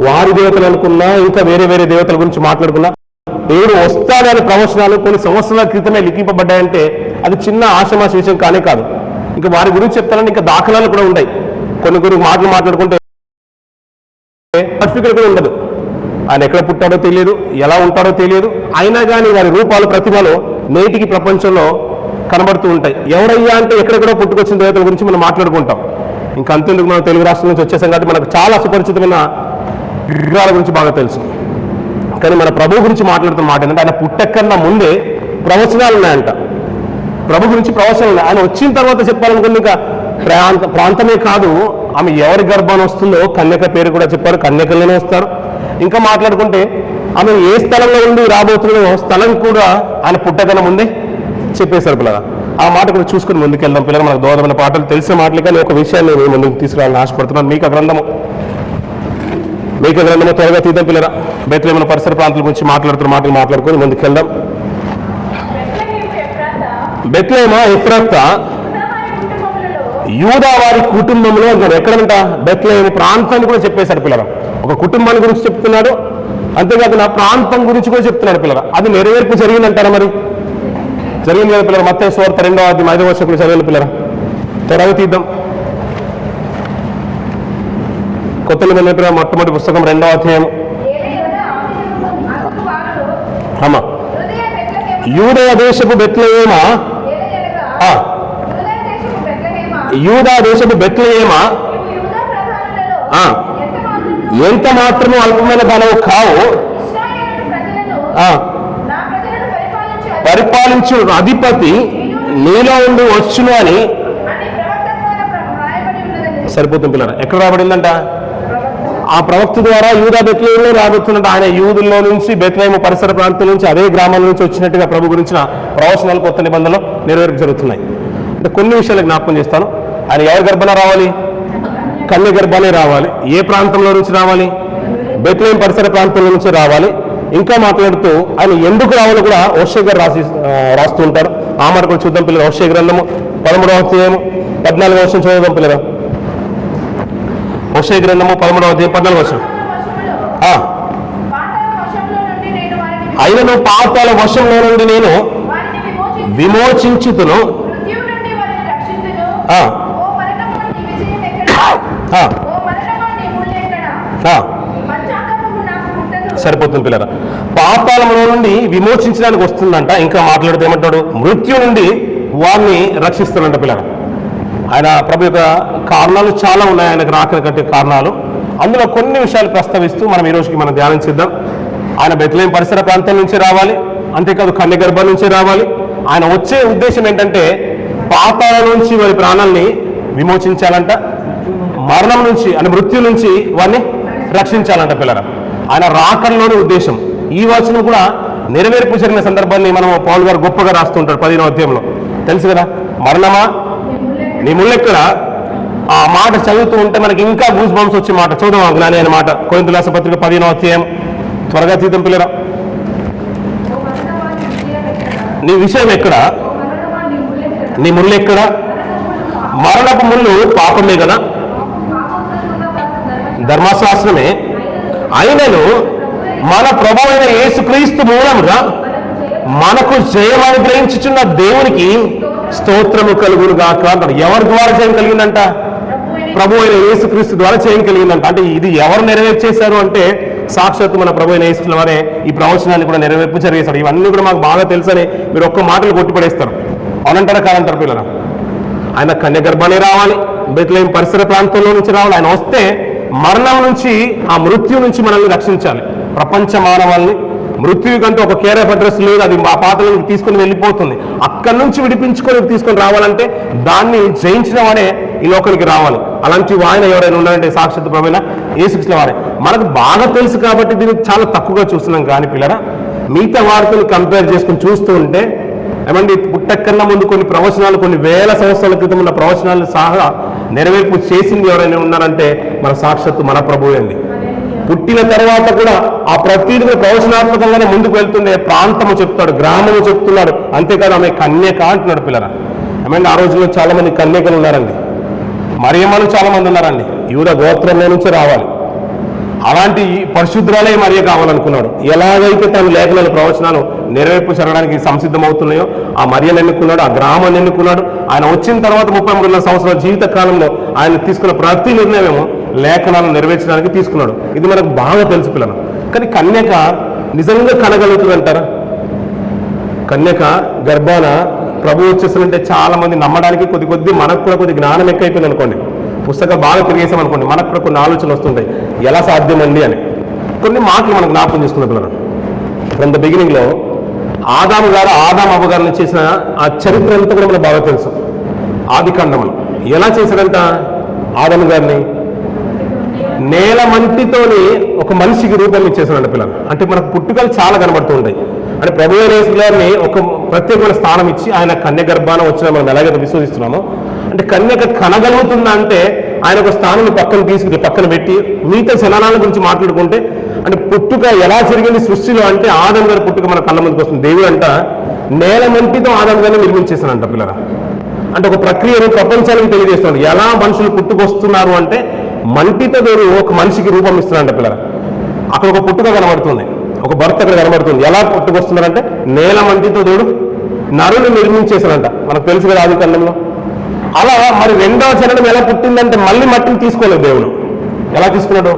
వారి దేవతలు అనుకున్నా, ఇంకా వేరే వేరే దేవతల గురించి మాట్లాడుకున్నా, దేవుడు వస్తాడని ప్రవచనాలు కొన్ని సంవత్సరాల క్రితమే లిఖింపబడ్డాయంటే అది చిన్న ఆషమాష విషయం కానే కాదు. ఇంకా వారి గురించి చెప్తానని ఇంకా దాఖలాలు కూడా ఉన్నాయి. కొన్ని మాటలు మాట్లాడుకుంటే సర్టిఫికేట్ కూడా ఉండదు. ఆయన ఎక్కడ పుట్టాడో తెలియదు, ఎలా ఉంటాడో తెలియదు. అయినా కానీ వారి రూపాలు ప్రతిభలో నేటికి ప్రపంచంలో కనబడుతూ ఉంటాయి. ఎవరయ్యా అంటే ఎక్కడెక్కడో పుట్టుకొచ్చిన దేవతల గురించి మనం మాట్లాడుకుంటాం. ఇంకా అంతేందుకు మనం తెలుగు రాష్ట్రం నుంచి వచ్చేసాం కాబట్టి మనకు చాలా సుపరిచితమైన విగ్రహాల గురించి బాగా తెలుసు. కానీ మన ప్రభు గురించి మాట్లాడుతున్న మాట ఏంటంటే ఆయన పుట్టకన్నా ముందే ప్రవచనాలు ఉన్నాయంట. ప్రభు గురించి ప్రవచనాలు ఉన్నాయి. ఆయన వచ్చిన తర్వాత చెప్పాలనుకుంది ఇంకా ప్రాంతమే కాదు, ఆమె ఎవరి గర్భాన్ని వస్తుందో కన్యక పేరు కూడా చెప్పారు. కన్యకల్లోనే వస్తారు. ఇంకా మాట్లాడుకుంటే ఆమె ఏ స్థలంలో ఉండి రాబోతుందో స్థలం కూడా ఆయన పుట్టకన్నా ముందే చెప్పేశారు పిల్లగా. ఆ మాట కూడా చూసుకుని ముందుకెళ్దాం పిల్లలు. మనకు దోదమైన పాటలు తెలిసిన మాటలు, కానీ ఒక విషయాన్ని నేను ముందుకు తీసుకురావాలని ఆశపడుతున్నాను. మీక గ్రంథము త్వరగా తీద్దాం పిల్లరా. బెత్లెహేము పరిసర ప్రాంతాల గురించి మాట్లాడుకుని ముందుకెళ్దాం. బెత్లెహేము ఎఫ్రాతా యూదా వారి కుటుంబంలో అంటారు. ఎక్కడంట? బెత్లెహేము ప్రాంతాన్ని కూడా చెప్పేశాడు పిల్లరా. ఒక కుటుంబాన్ని గురించి చెప్తున్నాడు, అంతేకాకుండా ప్రాంతం గురించి కూడా చెప్తున్నాడు పిల్లరా. అది నెరవేర్పు జరిగిందంటారా? మరి జరిగింది కదా పిల్లరా. మత్తయి సువార్త 2వ అధ్యాయం 5వ వచనం చదివిన పిల్లరా. త్వరగా తీద్దాం. కొత్త నిబంధన మొట్టమొదటి పుస్తకం 2వ అధ్యాయం. అమ్మా, యూదా దేశపు బెత్లెహేమా, యూదా దేశపు బెత్లెహేమా, ఎంత మాత్రము అల్పమైన దానవు కావు, పరిపాలించు అధిపతి నీలో ఉండి వచ్చును అని సరిపోతుంది పిల్లరా. ఎక్కడ రాబడిందంట? ఆ ప్రవక్త ద్వారా యూదా బెత్లెహేములో రాబోతున్నట్టు. ఆయన యూదుల్లో నుంచి బెత్లెహేము పరిసర ప్రాంతం నుంచి అదే గ్రామం నుంచి వచ్చినట్టుగా ప్రభు గురించిన ప్రవచనాలు కొత్త నిబంధనలో నెరవేర్పు జరుగుతున్నాయి. అంటే కొన్ని విషయాలు జ్ఞాపకం చేస్తాను. ఆయన ఎవరి గర్భాన రావాలి? కన్య గర్భాలే రావాలి. ఏ ప్రాంతంలో నుంచి రావాలి? బెత్లెహేము పరిసర ప్రాంతంలో నుంచి రావాలి. ఇంకా మాట్లాడుతూ ఆయన ఎందుకు రావాలో కూడా హోషేయ గారు రాస్తూ ఉంటారు. ఆ మాట కూడా చూద్దాం పిల్లలు. హోషేయ గ్రంథము 13వ అధ్యాయం 14వ వచనం చదువుదాం పిల్లలు. హోషేయ గ్రంథము 13వ అధ్యాయం 14వ వచనం. ఆయనను పాతాళ వశంలో నుండి నేను విమోచించుతును, సరిపోతుంది పిల్లరా. పాతాళంలో నుండి విమోచించడానికి వస్తుందంట. ఇంకా మాట్లాడితే ఏమంటాడు? మృత్యు నుండి వారిని రక్షిస్తాడంట పిల్లరా. ఆయన ప్రభు యొక్క కారణాలు చాలా ఉన్నాయి, ఆయనకు రాకని కట్టే కారణాలు. అందులో కొన్ని విషయాలు ప్రస్తావిస్తూ మనం ఈ రోజుకి మనం ధ్యానం చేద్దాం. ఆయన బెత్లెహేము పరిసర ప్రాంతం నుంచి రావాలి, అంతేకాదు కన్య గర్భం నుంచి రావాలి. ఆయన వచ్చే ఉద్దేశం ఏంటంటే పాతాళం నుంచి వారి ప్రాణాలని విమోచించాలంట, మరణం నుంచి అంటే మృత్యు నుంచి వారిని రక్షించాలంట పిల్లరా. ఆయన రాకల్లోని ఉద్దేశం. ఈ వచనం కూడా నెరవేర్పు జరిగిన సందర్భాన్ని మనం పౌలు గారు గొప్పగా రాస్తుంటారు 15వ అధ్యాయంలో. తెలుసు కదా, మరణమా నీ ముళ్ళెక్కడ. ఆ మాట చదువుతూ ఉంటే మనకి ఇంకా గూస్ బంప్స్ వచ్చే మాట. చూద్దాం జ్ఞాని అయిన మాట. కొరింథీయుల రాసిన పత్రిక 15వ అధ్యాయం. త్వరగా తీద్దాం పిల్లరా. నీ విషయం ఎక్కడ? నీ ముళ్ళు ఎక్కడ? మరణపు ముళ్ళు పాపమే కదా, ధర్మశాస్త్రమే. అయినను మన ప్రభువైన అయిన యేసుక్రీస్తు మూలముగా మనకు జయం అనుగ్రహించుచున్న దేవునికి స్తోత్రము కలుగును గాక అంటాడు. ఎవరి ద్వారా జయం కలిగిందంట? ప్రభు అయిన యేసుక్రీస్తు ద్వారా జయం కలిగిందంట. అంటే ఇది ఎవరు నెరవేర్చేశారు అంటే సాక్షాత్తు మన ప్రభు అయిన యేసు వారే ఈ ప్రవచనాన్ని కూడా నెరవేర్పు జరిగేశాడు. ఇవన్నీ కూడా మాకు బాగా తెలుసని మీరు ఒక్క మాటలు కొట్టిపడేస్తారు. అవునంటారా కాదంటారు పిల్లరా? ఆయన కన్య గర్భాన్ని రావాలి, బెత్లెహేము పరిసర ప్రాంతంలో నుంచి రావాలి. ఆయన వస్తే మరణం నుంచి, ఆ మృత్యు నుంచి మనల్ని రక్షించాలి. ప్రపంచ మానవాళ్ళని మృత్యు కంటే ఒక కేర్ ఆఫ్ అడ్రస్ లేదు, అది ఆ పాతలోకి తీసుకుని వెళ్ళిపోతుంది. అక్కడి నుంచి విడిపించుకొని తీసుకొని రావాలంటే దాన్ని జయించిన వాడే ఈ లోకానికి రావాలి. అలాంటి ఆయన ఎవరైనా ఉన్నారంటే సాక్షాత్తు ప్రభువైన యేసుక్రీస్తు వారే. మనకు బాగా తెలుసు కాబట్టి దీన్ని చాలా తక్కువగా చూస్తున్నాం. కానీ పిల్లరా, మిగతా వారితో కంపేర్ చేసుకుని చూస్తూ ఉంటే ఏమండి, పుట్టకన్నా ముందు కొన్ని ప్రవచనాలు, కొన్ని వేల సంవత్సరాల క్రితం ఉన్న ప్రవచనాలు సహా నెరవేర్పు చేసింది ఎవరైనా ఉన్నారంటే మన సాక్షాత్తు మన ప్రభువే అండి. పుట్టిన తర్వాత కూడా ఆ ప్రతిదీ ప్రవచనాత్మకంగానే ముందుకు వెళ్తుండే. ప్రాంతము చెప్తాడు, గ్రామము చెప్తున్నాడు. అంతేకాదు ఆమె కన్యక అంటున్నాడు పిల్లరా. ఏమంటే ఆ రోజుల్లో చాలా మంది కన్యకలు ఉన్నారండి. మరియమ్మలు చాలా మంది ఉన్నారండి. యూదా గోత్రంలో నుంచి రావాలి. అలాంటి పరిశుద్ధురాలే మరియ కావాలనుకున్నాడు. ఎలాగైతే తన లేఖనాలు ప్రవచనాలు నెరవేర్పు జరగడానికి సంసిద్ధమవుతున్నాయో ఆ మరియను ఎన్నుకున్నాడు, ఆ గ్రామాన్ని ఎన్నుకున్నాడు. ఆయన వచ్చిన తర్వాత 33 సంవత్సరాల జీవిత కాలంలో ఆయన తీసుకున్న ప్రతి నిర్ణయమేమో లేఖనాలను నెరవేర్చడానికి తీసుకున్నాడు. ఇది మనకు బాగా తెలుసు పిల్లలు. కానీ కన్యక నిజంగా కనగలుగుతుందంటారా? కన్యక గర్భాన ప్రభు వచ్చేస్తుంటే చాలా మంది నమ్మడానికి కొద్ది మనకు కూడా కొద్ది జ్ఞానం ఎక్కువైపోయింది అనుకోండి. పుస్తకం బాగా తిరిగేసాం అనుకోండి, మనకు కూడా కొన్ని ఆలోచనలు వస్తుంటాయి, ఎలా సాధ్యమండి అని. కొన్ని మాటలు మనకు జ్ఞాపకం చేసుకున్న పిల్లలు. ఫ్రమ్ ద బిగినింగ్లో ఆదాము అవ్వ గారిని చేసిన ఆ చరిత్ర అంతా కూడా మనకు బాగా తెలుసు. ఆది కాండములు ఎలా చేశాడంట? ఆదాము గారిని నేల మంటితోని ఒక మనిషికి రూపం ఇచ్చేసాడంట పిల్లలు. అంటే మనకు పుట్టుకలు చాలా కనబడుతూ ఉంటాయి. అంటే ప్రభువు యేసు గారిని ఒక ప్రత్యేకమైన స్థానం ఇచ్చి ఆయన కన్య గర్భాన వచ్చిన మనం ఎలాగైతే విశ్వసిస్తున్నామో, అంటే కన్యక కనగలుగుతుందా అంటే ఆయన ఒక స్థానాన్ని పక్కన పెట్టి మిగతా జనాల గురించి మాట్లాడుకుంటే, అంటే పుట్టుక ఎలా జరిగింది సృష్టిలో అంటే ఆదాము గారి పుట్టుక మన కళ్ళ ముందుకు వస్తుంది. దేవుడు అంట నేల మంటితో ఆదాము గారిని నిర్మించేశానంట పిల్లల. అంటే ఒక ప్రక్రియను ప్రపంచానికి తెలియజేస్తున్నాడు. ఎలా మనుషులు పుట్టుకొస్తున్నారు అంటే మంటితో దేవుడు ఒక మనిషికి రూపం ఇస్తున్నాడంట పిల్లల. అక్కడ ఒక పుట్టుక కనబడుతుంది, ఒక భర్త అక్కడ కనబడుతుంది. ఎలా పుట్టుకొస్తున్నారంటే నేల మంటితో దేవుడు నరుని నిర్మించేశాడంట. మనకు తెలుసు కదా ఆది కాండంలో. అలా మరి రెండవ జననం ఎలా పుట్టిందంటే మళ్ళీ మట్టిని తీసుకోలేదు దేవుడు. ఎలా తీసుకున్నాడు?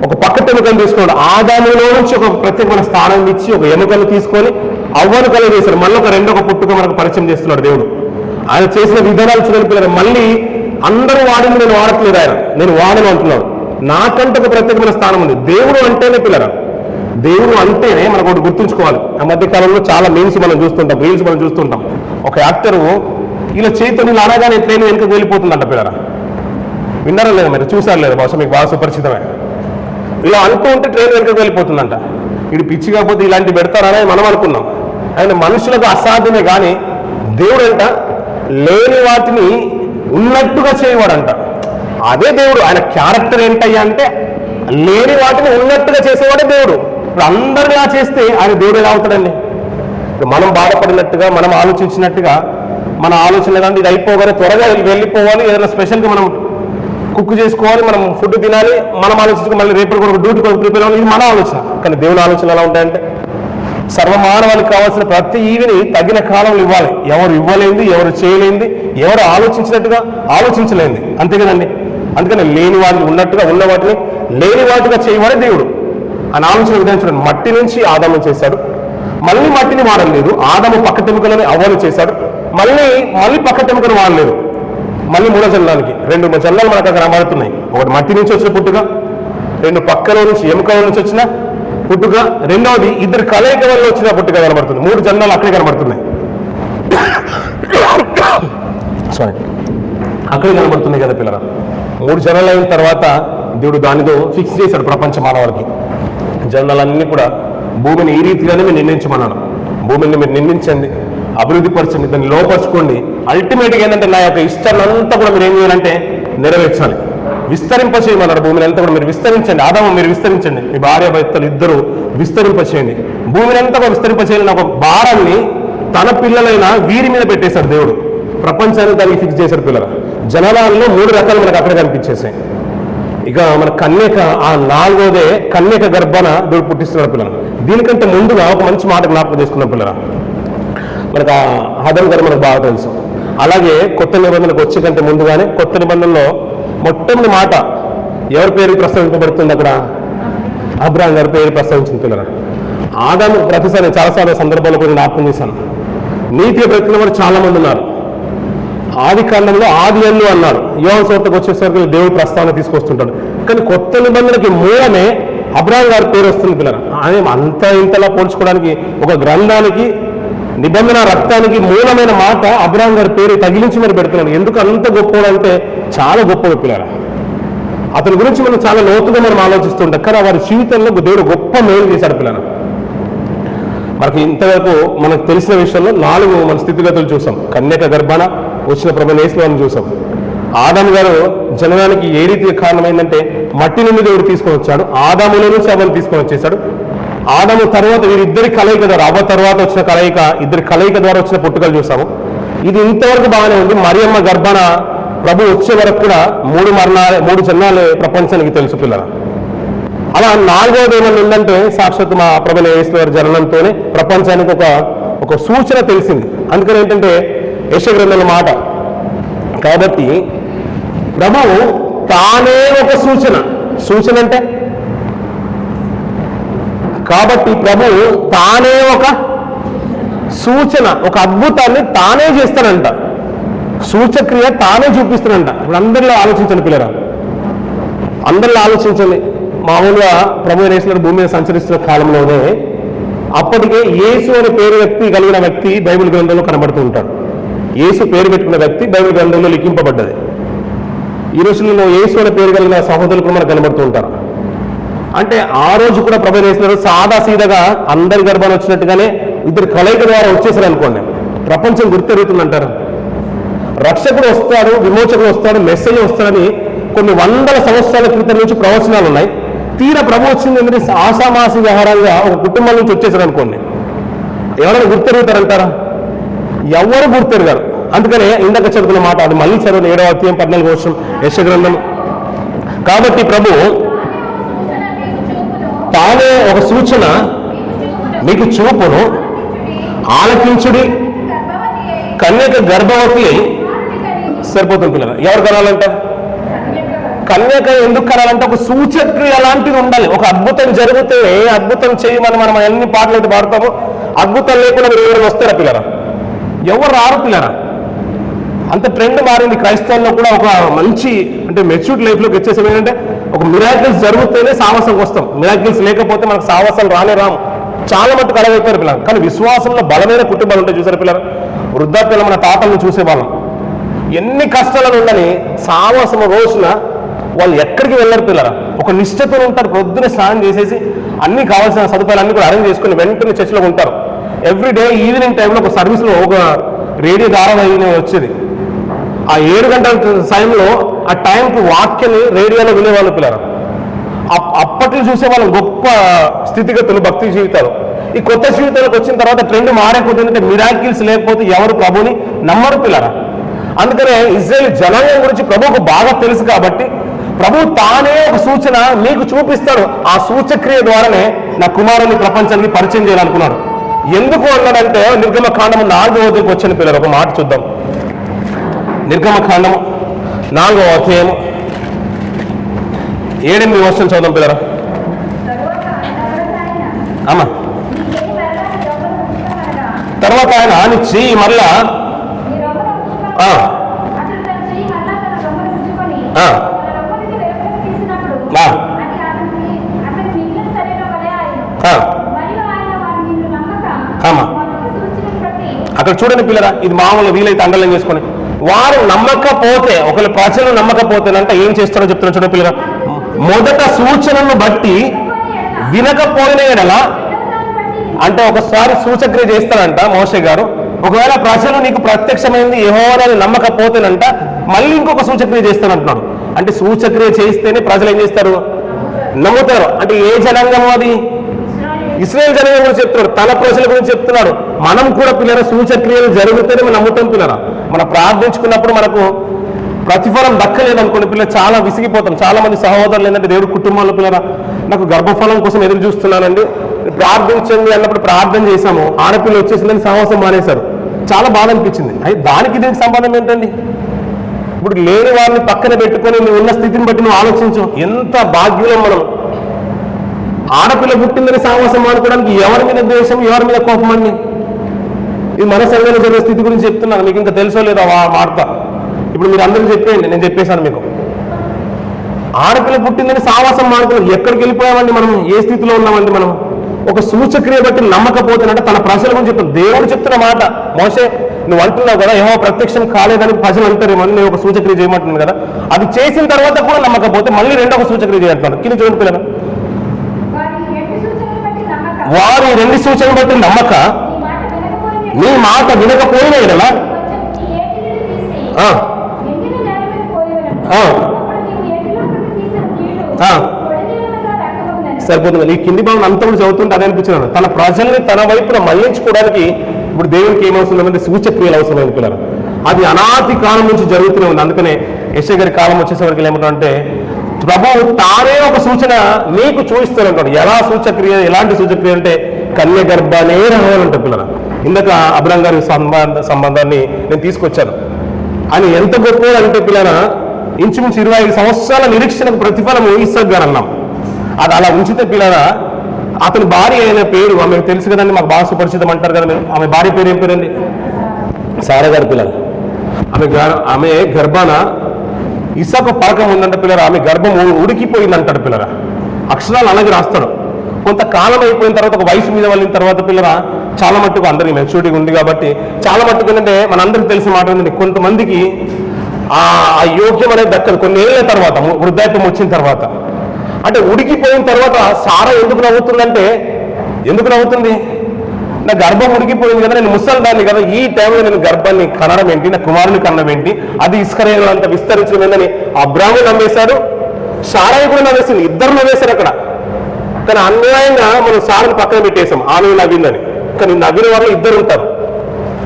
ఒక పక్కట ఎముకను తీసుకున్నాడు. ఆదాములో నుంచి ఒక ప్రత్యేకమైన స్థానం ఇచ్చి ఒక ఎముకను తీసుకొని అవ్వను కలిగేశాడు. మళ్ళీ రెండొక పుట్టుక మనకు పరిచయం చేస్తున్నాడు దేవుడు. ఆయన చేసిన విధానాలు చూడని మళ్ళీ అందరూ వాడిని నేను వాడట్లేదు, నేను వాడను అంటున్నాడు. నాకంటే ఒక ప్రత్యేకమైన స్థానం ఉంది. దేవుడు అంటేనే పిల్లరా, దేవుడు అంటేనే మనకు ఒకటి గుర్తుంచుకోవాలి. ఆ మధ్య కాలంలో చాలా మీమ్స్ మనం చూస్తుంటాం, రీల్స్ మనం చూస్తుంటాం. ఒక యాక్టరు ఇలా చేతితో నీళ్ళు అనగానే ట్రైన్ వెనుక వెళ్ళిపోతుందంట పిల్లరా. విన్నారా లేదా? మీరు చూసారు లేదా? బహుశా మీకు బాగా సుపరిచితమే. ఇలా అనుకో ఉంటే ట్రైన్ వెనుక వెళ్ళిపోతుందంట. ఇది పిచ్చి కాకపోతే ఇలాంటివి పెడతారని మనం అనుకున్నాం. ఆయన మనుషులకు అసాధ్యమే, కానీ దేవుడు అంట లేని వాటిని ఉన్నట్టుగా చేయవాడంట. అదే దేవుడు. ఆయన క్యారెక్టర్ ఏంటయ్యా అంటే లేని వాటిని ఉన్నట్టుగా చేసేవాడే దేవుడు. ఇప్పుడు అందరినీ ఆ చేస్తే ఆయన దేవుడు ఎలా అవుతాడండి? మనం బాధపడినట్టుగా, మనం ఆలోచించినట్టుగా మన ఆలోచన లేదంటే ఇది అయిపోగానే త్వరగా వెళ్ళిపోవాలి, ఏదైనా స్పెషల్గా మనం కుక్ చేసుకోవాలి, మనం ఫుడ్ తినాలి, మనం ఆలోచించుకో మళ్ళీ రేపు కూడా డ్యూటీ కూడా ప్రిపేర్ అవ్వాలి, ఇది మన ఆలోచన. కానీ దేవుని ఆలోచన ఎలా ఉంటాయంటే సర్వమానవానికి కావాల్సిన ప్రతి ఈవిని తగిన కాలంలో ఇవ్వాలి. ఎవరు ఇవ్వలేంది, ఎవరు చేయలేంది, ఎవరు ఆలోచించినట్టుగా ఆలోచించలేంది, అంతే కదండి. అందుకని లేని వాటిని ఉన్నట్టుగా, ఉన్న వాటిని లేని వాటిగా చేయవాడే దేవుడు. ఆయన ఆలోచన విధానం చూడండి. మట్టి నుంచి ఆదాము చేశాడు, మళ్ళీ మట్టిని వాడలేదు. ఆదాము పక్కటెముకలని అవ్వను చేశాడు, మళ్ళీ పక్కటెముకను వాడలేదు. మళ్ళీ మూడో జన్మానికి 2 జన్మాలు మనకు అక్కడ కనబడుతున్నాయి. ఒకటి మట్టి నుంచి వచ్చిన పుట్టుక, 2 పక్కల నుంచి ఎముకల నుంచి వచ్చిన పుట్టుక, రెండవది ఇద్దరు కలయిక వల్ల వచ్చిన పుట్టుక కనబడుతుంది. 3 జన్మాలు అక్కడే కనబడుతున్నాయి. సారీ, అక్కడే కనబడుతున్నాయి కదా పిల్లల. 3 జన్మలు అయిన తర్వాత దేవుడు దానితో ఫిక్స్ చేశాడు ప్రపంచ మానవాళికి. జన్మలన్నీ కూడా భూమిని ఈ రీతిగానే మీరు నిర్ణయించమన్నాడు. భూమిని మీరు నిర్మించండి, అభివృద్ధి పరచండి, దాన్ని లోపరచుకోండి. అల్టిమేట్గా ఏంటంటే నా యొక్క ఇష్టాన్ని అంతా కూడా మీరు ఏం చేయాలంటే నెరవేర్చాలి, విస్తరింపచేయమన్నాడు. భూమిని అంతా కూడా మీరు విస్తరించండి. ఆదాము మీరు విస్తరించండి, మీ భార్య భర్తలు ఇద్దరు విస్తరింపచేయండి. భూమిని అంతా కూడా విస్తరింపచేయాలని ఒక భారాన్ని తన పిల్లలైన వీరి మీద పెట్టేశాడు దేవుడు. ప్రపంచాన్ని దానికి ఫిక్స్ చేశాడు పిల్లల. జనాలలో 3 రకాలు మనకు అక్కడ కనిపించేసాయి. ఇక మన కన్యక, ఆ 4వదే కన్యక గర్భాన దేవుడు పుట్టిస్తున్నాడు పిల్లలు. దీనికంటే ముందుగా ఒక మంచి మాట జ్ఞాపకం చేసుకున్న పిల్లల, మనకు ఆదాము గారు మనకు బాగా తెలుసు. అలాగే కొత్త నిబంధనకు వచ్చే కంటే ముందుగానే కొత్త నిబంధనలో మొట్టమొదటి మాట ఎవరి పేరు ప్రస్తావించబడుతుంది? అక్కడ అబ్రాహాం గారి పేరు ప్రస్తావించిన పిల్లల. ఆదాము ప్రతిసారి చాలాసార్లు సందర్భాల్లో కూడా జ్ఞాపకం చేశాను. నీతిగా బ్రతికిన వారు చాలా మంది ఉన్నారు. ఆది కాండంలో ఆది అన్ను అన్నారు. యోహాను సువార్తకు వచ్చేసరికి దేవుడు ప్రస్తావన తీసుకొస్తుంటాడు. కానీ కొత్త నిబంధనకి మూలమే అబ్రాహాం గారి పేరు వస్తుంది పిల్లల. ఆయన అంత ఇంతలా పోల్చుకోవడానికి ఒక గ్రంథానికి, నిబంధన రక్తానికి మూలమైన మాట అబ్రాహాం గారి పేరు తగిలించి మరి పెడుతున్నాడు. ఎందుకు అంత గొప్పవాడు అంటే చాలా గొప్ప పిల్లల. అతని గురించి మనం చాలా లోతుగా మనం ఆలోచిస్తుంటాం. కానీ వారి జీవితంలో దేవుడు గొప్ప మేలు చేశాడు పిల్లల. మనకి ఇంతవరకు మనకు తెలిసిన విషయంలో 4 మన స్థితిగతులు చూసాం. కన్యక గర్భాన వచ్చిన ప్రభువైన యేసుని చూసాం. ఆదాము గారు జననానికి ఏ రీతి కారణమైందంటే మట్టి నుండి దేవుడు తీసుకొని వచ్చాడు. ఆదాములో నుంచి అవ్వను తీసుకొని వచ్చేసాడు. ఆదాము తర్వాత వీరిద్దరి కలయిక ద్వారా, అవ్వ తర్వాత వచ్చిన కలయిక, ఇద్దరి కలయిక ద్వారా వచ్చిన పుట్టుకలు చూసాము. ఇది ఇంతవరకు బాగానే ఉంది. మరియమ్మ గర్భాన ప్రభు వచ్చే వరకు కూడా 3 జన్మాలే ప్రపంచానికి తెలుసు పిల్లల. అలా నాలుగవది ఏమన్నా ఉందంటే సాక్షాత్ మా ప్రభువైన యేసు వారి జననంతోనే ప్రపంచానికి ఒక సూచన తెలిసింది. అందుకని ఏంటంటే యెషయా గ్రంథంలో మాట, కాబట్టి ప్రభువు తానే ఒక సూచన అంటే కాబట్టి ప్రభువు తానే ఒక సూచన, ఒక అద్భుతాన్ని తానే చేస్తానంట. సూచక్రియ తానే చూపిస్తానంట. ఇప్పుడు అందరిలో ఆలోచించండి పిల్లరా, అందరిలో ఆలోచించండి. మామూలుగా ప్రభువైన యేసు భూమి మీద సంచరిస్తున్న కాలంలోనే అప్పటికే యేసు అనే పేరు వ్యక్తి కలిగిన వ్యక్తి బైబిల్ గ్రంథంలో కనబడుతూ ఉంటాడు. యేసు పేరు పెట్టుకున్న వ్యక్తి బైబిల్ గ్రంథంలో లిఖింపబడ్డది. ఈ రోజుల్లో యేసు అనే పేరు కలిగిన సహోదరులు కూడా మనకు కనబడుతూ ఉంటారు. అంటే ఆ రోజు కూడా ప్రభువైన యేసు సాదా సీదాగా అందరి గర్భాన్ని వచ్చినట్టుగానే ఇద్దరు కలయిక ద్వారా వచ్చేసారు అనుకోండి, ప్రపంచం గుర్తెరుగుతుందంటారు. రక్షకుడు వస్తాడు, విమోచకుడు వస్తాడు, మెసేజ్ వస్తాడని కొన్ని వందల సంవత్సరాల క్రితం నుంచి ప్రవచనాలు ఉన్నాయి. తీరా ప్రభు వచ్చింది ఏంటంటే ఆషామాసి వ్యవహారంగా ఒక కుటుంబం నుంచి వచ్చేసారు అనుకోండి, ఎవరైనా గుర్తెరుగుతారంటారా? ఎవరు గుర్తెరగారు. అందుకనే ఇందాక చదువుకున్న మాట అది మళ్ళీ చదవండి, 7వ అధ్యాయం 14వ వచనం యెషయా గ్రంథం. కాబట్టి ప్రభు తానే ఒక సూచన మీకు చూపును, ఆలకించుడి, కన్యక గర్భవతి సరిపోతుంది పిల్లలు. ఎవరు కనాలంట? కన్యక ఎందుకు కనాలంటే ఒక సూచక్రియ లాంటిది ఉండాలి. ఒక అద్భుతం జరిగితే అద్భుతం చేయమని మనం ఎన్ని పాటలు అయితే పాడతామో, అద్భుతం లేకుండా మీరు ఎవరు వస్తారా పిల్లరా? ఎవరు రారు పిల్లరా. అంత ట్రెండ్ మారింది. క్రైస్తవుల్లో కూడా ఒక మంచి అంటే మెచ్యూర్డ్ లైఫ్లోకి వచ్చేసాం. ఏంటంటే ఒక మిరాకిల్స్ జరిగితేనే సాహసంకి వస్తాం, మిరాకిల్స్ లేకపోతే మనకు సాహసాలు రాము. చాలా మట్టుకు అడగైపోయారు పిల్లలు. కానీ విశ్వాసంలో బలమైన కుటుంబాలు ఉంటాయి చూసారు పిల్లలు. వృద్ధాప్యంలో మన తాతలను చూసేవాళ్ళం. ఎన్ని కష్టాలను ఉండని సాహసం రోజున వాళ్ళు ఎక్కడికి వెళ్ళరు పిల్లరా. ఒక నిష్ఠతో ఉంటారు. పొద్దున్నే స్నానం చేసేసి అన్ని కావాల్సిన సదుపాయాలన్నీ కూడా అరేంజ్ చేసుకుని వెంటనే చర్చిలో ఉంటారు. ఎవ్రీడే ఈవినింగ్ టైంలో ఒక సర్వీస్లో ఒక రేడియో ధారావాహిక వచ్చేది. ఆ 7 గంటల సమయంలో ఆ టైంకి వాక్యాన్ని రేడియోలో వినేవాళ్ళు పిల్లలు. అప్పట్లో చూసేవాళ్ళం గొప్ప స్థితిగతులు, భక్తి జీవితాలు. ఈ కొత్త జీవితాలకు వచ్చిన తర్వాత ట్రెండ్ మారేపోతుందంటే మిరాకిల్స్ లేకపోతే ఎవరు ప్రభుని నమ్మరు పిల్లరా. అందుకనే ఇజ్రాయేల్ జనాంగం గురించి ప్రభువుకు బాగా తెలుసు కాబట్టి ప్రభు తానే ఒక సూచన మీకు చూపిస్తాడు. ఆ సూచక్రియ ద్వారానే నా కుమారుని ప్రపంచానికి పరిచయం చేయాలనుకున్నాడు. ఎందుకు అన్నాడంటే నిర్గమకాండము 4వ అధ్యాయంకి వచ్చిన పిల్లలు ఒక మాట చూద్దాం. నిర్గమకాండము 4వ అధ్యాయం 7-8 వర్షం చదువుదాం పిల్లరా. అమ్మా తర్వాత ఆయన నీ చెయ్యి మళ్ళా అక్కడ చూడండి పిల్లరా, ఇది మామూలు వీలైతే అండర్లైన్ చేసుకొని, వారు నమ్మకపోతే ఒకవేళ ప్రజలు నమ్మకపోతేనంటే ఏం చేస్తారో చెప్తున్నా చూడండి పిల్లరా. మొదట సూచనను బట్టి వినకపోయిన ఎడల అంటే ఒకసారి సూచక్రియ చేస్తానంట మోషే గారు. ఒకవేళ ప్రజలు నీకు ప్రత్యక్షమైంది యెహోవాని నమ్మకపోతేనంట మళ్ళీ ఇంకొక సూచక్రియ చేస్తానంటున్నాడు. అంటే సూచక్రియ చేస్తేనే ప్రజలు ఏం చేస్తారు? నమ్ముతారు. అంటే ఏ జనాంగం అది? ఇశ్రాయేల్ జనాంగం గురించి చెప్తున్నాడు, తన ప్రజల గురించి చెప్తున్నాడు. మనం కూడా పిల్లల సూచక్రియలు జరిగితేనే మనం నమ్ముతాం పిల్లరా. మనం ప్రార్థించుకున్నప్పుడు మనకు ప్రతిఫలం దక్కలేదు అనుకోండి పిల్లలు చాలా విసిగిపోతాం. చాలా మంది సహోదరులు ఏంటంటే దేవుడి కుటుంబాల్లో పిల్లరా నాకు గర్భఫలం కోసం ఎదురు చూస్తున్నానండి, ప్రార్థించండి అన్నప్పుడు ప్రార్థన చేశాము, ఆడపిల్ల వచ్చేసిందని సహవాసం మానేశారు. చాలా బాధ అనిపించింది. అయితే దానికి దీనికి సంబంధం ఏంటండి? ఇప్పుడు లేని వారిని పక్కన పెట్టుకొని నువ్వు ఉన్న స్థితిని బట్టి నువ్వు ఆలోచించు. ఎంత భాగ్యులం మనం. ఆడపిల్ల పుట్టిందని సహవాసం మానుకోవడానికి ఎవరి మీద ద్వేషం, ఎవరి మీద కోపం అండి? ఇది మన సంఘంలో జరిగే స్థితి గురించి చెప్తున్నాను. మీకు ఇంకా తెలుసో లేదో ఆ వార్త. ఇప్పుడు మీరు అందరూ చెప్పేయండి, నేను చెప్పేశాను మీకు. ఆడపిల్ల పుట్టిందని సావాసం మానుకున్నాం. ఎక్కడికి వెళ్ళిపోయామండి మనం? ఏ స్థితిలో ఉన్నామండి మనం? ఒక సూచక్రియ బట్టి నమ్మకపోతేనంటే తన ప్రజల గురించి చెప్తాను. దేవుడు చెప్తున్న మాట, మోషే నువ్వు అంటున్నావు కదా యెహోవా ప్రత్యక్షం కాలేదని ప్రజలు అంటారేమో, నేను ఒక సూచక్రియ చేయమంటున్నాను కదా. అది చేసిన తర్వాత కూడా నమ్మకపోతే మళ్ళీ రెండొక సూచక్రియ చేయంటున్నాను. కింద చూడండి పిల్లలు, వారి 2 సూచనలు బట్టి నమ్మక నీ మాట వినకపోయినా ఎడలా సరిపోతుంది. ఈ కింది భావన అంతా కూడా చదువుతుంటే అదే అనిపించినాను. తన ప్రజల్ని తన వైపున మళ్లించుకోవడానికి ఇప్పుడు దేవునికి ఏమవుతుందంటే సూచక్రియలు అవసరమైన పిల్లలు. అది అనాది కాలం నుంచి జరుగుతూనే ఉంది. అందుకనే యెషయా గారి కాలం వచ్చేసరికి ఏమంటారంటే ప్రభువు తానే ఒక సూచన నీకు చూపిస్తాను అంటాడు. ఎలా సూచక్రియ, ఎలాంటి సూచక్రియ అంటే కన్య గర్భానే రావాలంట పిల్లల. ఇందాక అబ్రహం గారి సంబంధాన్ని నేను తీసుకొచ్చాను. ఆయన ఎంత గొప్ప అంటే పిల్లల, ఇంచుమించు 25 సంవత్సరాల నిరీక్షణకు ప్రతిఫలం ఇస్సాకు గారు అన్నాం. అది అలా ఉంచితే పిల్లల, అతని భార్య అయిన పేరు ఆమెకు తెలుసు కదండి, మాకు బాగా సుపరిచితం అంటారు కదా మీరు. ఆమె భార్య పేరు ఏం పేరండి? సారా గారి పిల్లల. ఆమె గర్భాన ఇస్సాకు పరకం ఉందంటే పిల్లల, ఆమె గర్భం ఉడికిపోయిందంటాడు పిల్లల. అక్షరాలు అలాగే రాస్తాడు. కొంతకాలం అయిపోయిన తర్వాత, ఒక వయసు మీద వెళ్ళిన తర్వాత పిల్లల, చాలా మట్టుకు అందరికి మెచ్యూరిటీ ఉంది కాబట్టి చాలా మట్టుకు ఏంటంటే మనందరికి తెలిసిన మాట ఏంటంటే, కొంతమందికి ఆ యోగ్యం అనేది దక్కదు కొన్ని ఏళ్ళ తర్వాత, వృద్ధాప్యం వచ్చిన తర్వాత. అంటే ఉడికిపోయిన తర్వాత సారా ఎందుకు నవ్వుతుందంటే, ఎందుకు నవ్వుతుంది? నా గర్భం ఉడికిపోయింది కదా, నేను ముసలిదాన్ని కదా, ఈ టైంలో నేను గర్భాన్ని కనడం ఏంటి, నా కుమారుని కనడం ఏంటి, అది ఇస్కరేలంత విస్తరించడం ఏంటని అబ్రాము నమ్మేశాడు, సారాయి కూడా నవ్వేసింది. ఇద్దరు నవ్వేశారు అక్కడ. కానీ అన్యాయంగా మనం సారాన్ని పక్కన పెట్టేశాం, ఆమె నవ్విందని. కానీ నవ్విన వాళ్ళు ఇద్దరు ఉంటారు.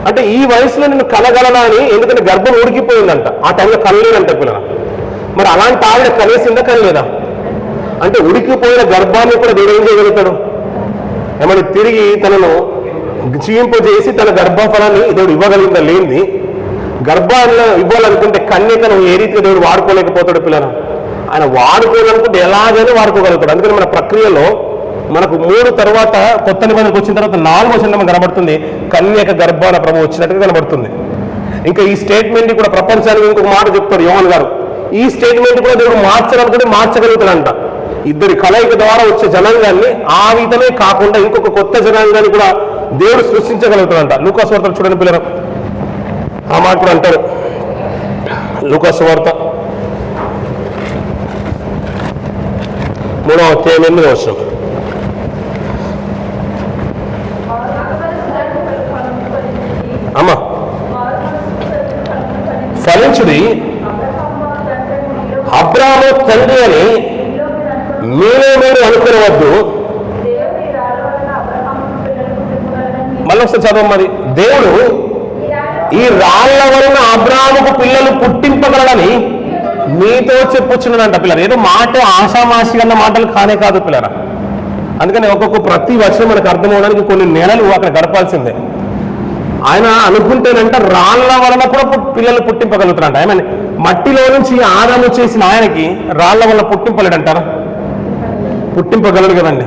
అంటే ఈ వయసులో నేను కలగలనా అని, ఎందుకంటే గర్భం ఉడికిపోయిందంట, ఆ టైంలో కనలేదంట పిల్లల. మరి అలాంటి ఆవిడ కనేసిందా, కనలేదా? అంటే ఉడికిపోయిన గర్భాన్ని కూడా దేవుడు ఏం చేయగలుగుతాడు? ఏమన్నా తిరిగి తనను క్షీణింపజేసి తన గర్భఫలాన్ని దేవుడు ఇవ్వగలిగిందా? లేనిది. గర్భాన్ని ఇవ్వాలనుకుంటే కన్యకను ఏ రీతిగా దేవుడు వాడుకోలేకపోతాడు పిల్లలు? ఆయన వాడుకోవాలనుకుంటే ఎలాగైనా వాడుకోగలుగుతాడు. అందుకని మన ప్రక్రియలో మనకు 3 తర్వాత కొత్త నిబంధనకు వచ్చిన తర్వాత 4వ వచనం కనబడుతుంది, కన్యక గర్భాన ప్రభు వచ్చినట్టుగా కనబడుతుంది. ఇంకా ఈ స్టేట్మెంట్ కూడా ప్రపంచానికి ఇంకొక మాట చెప్తాడు యోహాను గారు. ఈ స్టేట్మెంట్ కూడా దేవుడు మార్చాలనుకుంటే మార్చగలుగుతాడంట. ఇద్దరి కలయిక ద్వారా వచ్చే జనాంగాన్ని ఆ విధమే కాకుండా ఇంకొక కొత్త జనాంగాన్ని కూడా దేవుడు సృష్టించగలుగుతాడంట. లూకాసు వార్త చూడండి పిల్లలు, ఆ మాట కూడా అంటారు. లూకాసు వార్త 3వ అధ్యాయం 8వ వచనం. అమ్మా, ఫలించుడి, అబ్రాము తండ్రి అని మీలో మీరు అనుకునవద్దు. మళ్ళీ ఒకసారి చదవం. మరి దేవుడు ఈ రాళ్ల వలన అబ్రాముకు పిల్లలు పుట్టింపగలడని మీతో చెప్పుచున్నదంట పిల్లలు. ఏదో మాట ఆషామాషి అన్న మాటలు కానే కాదు పిల్లరా. అందుకని ఒక్కొక్క ప్రతి వర్షం మనకు అర్థమవడానికి కొన్ని నెలలు అక్కడ గడపాల్సిందే. ఆయన అనుకుంటేనంట రాళ్ల వలన కూడా పిల్లలు పుట్టింపగలుగుతారంట. ఏమని మట్టిలో నుంచి ఆదాము చేసిన ఆయనకి రాళ్ల వల్ల పుట్టింపలేడంటారా? పుట్టింపగలడు కదండి.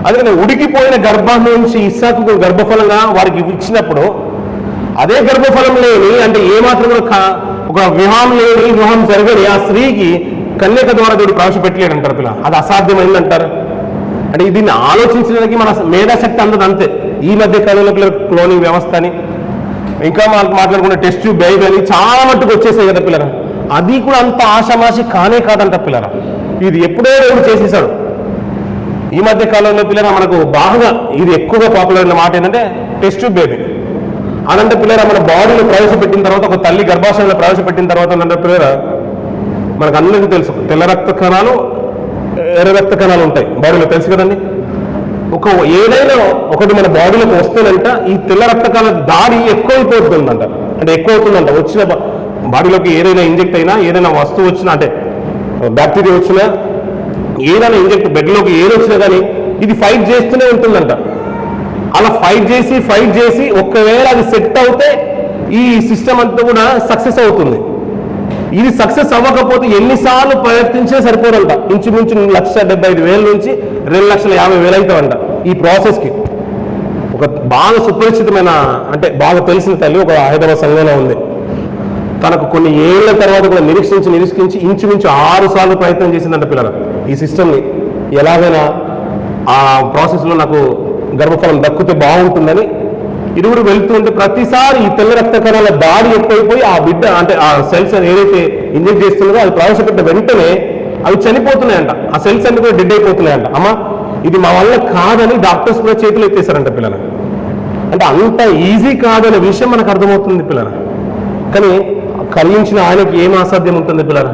అందుకని ఉడికిపోయిన గర్భం నుంచి ఇస్సాకు గర్భఫలంగా వారికి ఇచ్చినప్పుడు అదే గర్భఫలం లేని, అంటే ఏమాత్రం ఒక వివాహం లేని, వివాహం జరగని ఆ స్త్రీకి కన్యక ద్వారా దేవుడు ప్రవేశపెట్టలేడంటారు పిల్ల. అది అసాధ్యమైందంటారు. అంటే దీన్ని ఆలోచించడానికి మన మేధాశక్తి అందదు అంతే. ఈ మధ్య కాలంలో క్లోనింగ్ వ్యవస్థ అని, ఇంకా మాట్లాడుకునే టెస్ట్ ట్యూబ్ బేబీ అని చాలా మట్టుకు వచ్చేసాయి కదా పిల్లరా. అది కూడా అంత ఆషామాషి కానే కాదంట పిల్లరా. ఇది ఎప్పుడో దేవుడు చేసేసాడు. ఈ మధ్య కాలంలో పిల్లరా మనకు బాగా ఇది ఎక్కువగా పాపులర్ అయిన మాట ఏంటంటే టెస్ట్ ట్యూబ్ బేబీ. అదంటే పిల్లరా మన బాడీలో ప్రవేశపెట్టిన తర్వాత, ఒక తల్లి గర్భాశయంలో ప్రవేశపెట్టిన తర్వాత అంటే పిల్లరా మనకు అందరికీ తెలుసు, తెల్ల రక్త కణాలు, ఎర్ర రక్త కణాలు ఉంటాయి బాడీలో, తెలుసు కదండి. ఏదైనా ఒకటి మన బాడీలోకి వస్తేనంట ఈ తెల్ల రక్త కణాల దాడి ఎక్కువైపోతుందంట. అంటే ఎక్కువ అవుతుందంట. వచ్చిన బాడీలోకి ఏదైనా ఇంజెక్ట్ అయినా, ఏదైనా వస్తువు వచ్చినా, అంటే బ్యాక్టీరియా వచ్చినా, ఏదైనా ఇంజెక్ట్ బెడ్లోకి ఏది వచ్చినా కానీ ఇది ఫైట్ చేస్తూనే ఉంటుందంట. అలా ఫైట్ చేసి ఒకవేళ అది సెట్ అవుతే ఈ సిస్టమ్ అంతా కూడా సక్సెస్ అవుతుంది. ఇది సక్సెస్ అవ్వకపోతే ఎన్నిసార్లు ప్రయత్నించే సరిపోదంట. ఇంచుమించు 1,75,000 నుంచి 2,50,000 అవుతామంట ఈ ప్రాసెస్కి. ఒక బాగా సుపరిచితమైన, అంటే బాగా తెలిసిన తల్లి ఒక హైదరాబాద్ సంఘంలో ఉంది. తనకు కొన్ని ఏళ్ల తర్వాత కూడా నిరీక్షించి ఇంచుమించు 6 సార్లు ప్రయత్నం చేసిందంట పిల్లలు ఈ సిస్టమ్ని ఎలాగైనా ఆ ప్రాసెస్లో నాకు గర్భఫలం దక్కితే బాగుంటుందని. ఇరువురు వెళ్తుంటే ప్రతిసారి ఈ తెల్ల రక్త కణాల దాడి ఎక్కువైపోయి ఆ బిడ్డ, అంటే ఆ సెల్స్ ఏదైతే ఇంజెక్ట్ చేస్తుందో అది ప్రవేశపెట్టిన వెంటనే అవి చనిపోతున్నాయంట. ఆ సెల్స్ అన్ని కూడా డెడ్ అయిపోతున్నాయంట. అమ్మ, ఇది మా వల్ల కాదని డాక్టర్స్ కూడా చేతులు ఎత్తేసారంట పిల్లలు. అంటే అంత ఈజీ కాదనే విషయం మనకు అర్థమవుతుంది పిల్లలు. కానీ కలిగించిన ఆయనకి ఏం అసాధ్యం ఉంటుంది పిల్లలు?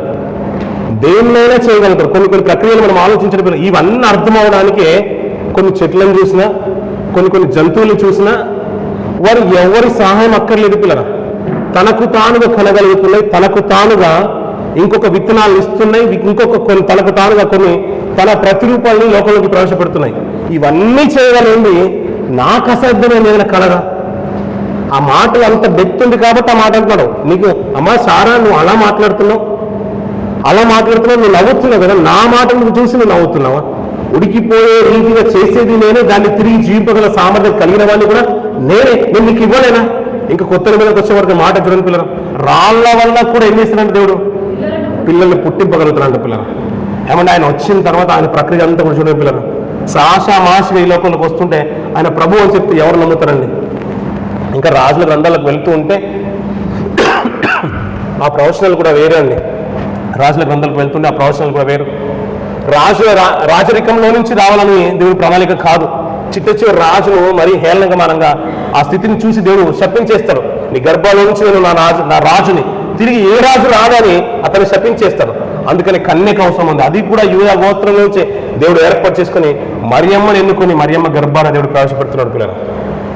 దేన్నైనా చేయగలుగుతారు. కొన్ని ప్రక్రియలు మనం ఆలోచించడం పిల్లలు. ఇవన్నీ అర్థం అవడానికే కొన్ని చెట్లను చూసినా, కొన్ని జంతువులు చూసినా వారు ఎవరి సహాయం అక్కర్లేదు పిల్లల. తనకు తానుగా కనగలుగుతున్నాయి, తనకు తానుగా ఇంకొక విత్తనాలు ఇస్తున్నాయి, ఇంకొక కొన్ని తనకు తానుగా కొన్ని తన ప్రతిరూపాలని లోకంలోకి ప్రవేశపెడుతున్నాయి. ఇవన్నీ చేయగలిగింది నాకు అసాధ్యమైన ఏదైనా కలగా. ఆ మాట అంత డెప్త్ ఉంది కాబట్టి ఆ మాట అంటున్నాడు. నీకు అమ్మా సారా నువ్వు అలా మాట్లాడుతున్నావు నువ్వు నవ్వుతున్నావు కదా, నా మాట నువ్వు చూసి నువ్వు నవ్వుతున్నావా? ఉడికిపోయే రీతిగా చేసేది నేనే, దాన్ని తిరిగి జీవింపగల సామర్థ్యం కలిగిన వాడిని కూడా నేనే, నేను నీకు ఇవ్వలేనా? ఇంకా కొత్త మీదకి వచ్చే వరకు మాట చూడండి పిల్లలు, రాళ్ల వల్ల కూడా ఏం చేస్తున్నాడు దేవుడు? పిల్లల్ని పుట్టింపగలుగుతున్నాడు పిల్లలు. ఏమంటే ఆయన వచ్చిన తర్వాత ఆయన ప్రక్రియ అంతా కూడా చూడండి పిల్లలు. సాషామాషిగా ఈ లోకంలోకి వస్తుంటే ఆయన ప్రభు అని చెప్తే ఎవరు నమ్ముతారండి? ఇంకా రాజుల గ్రంథాలకు వెళ్తూ ఉంటే ఆ ప్రవచనాలు కూడా వేరే అండి. రాజుల గ్రంథాలకు వెళ్తుంటే ఆ ప్రవచనాలు కూడా వేరు. రాజరికంలో నుంచి రావాలని దేవుడి ప్రణాళిక కాదు. చిట్ట రాజును మరీ హేళనగమానంగా ఆ స్థితిని చూసి దేవుడు శపించేస్తాడు. నీ గర్భంలో నుంచి నేను నా రాజుని తిరిగి ఏ రాజు రాదని అతన్ని శపించేస్తాడు. అందుకని కన్యక అవసరం ఉంది. అది కూడా యూదా గోత్రం నుంచి దేవుడు ఏర్పాటు చేసుకుని మరియమ్మని ఎన్నుకొని మరియమ్మ గర్భాన దేవుడు ప్రవేశపెడుతున్నాడు పిల్లలు.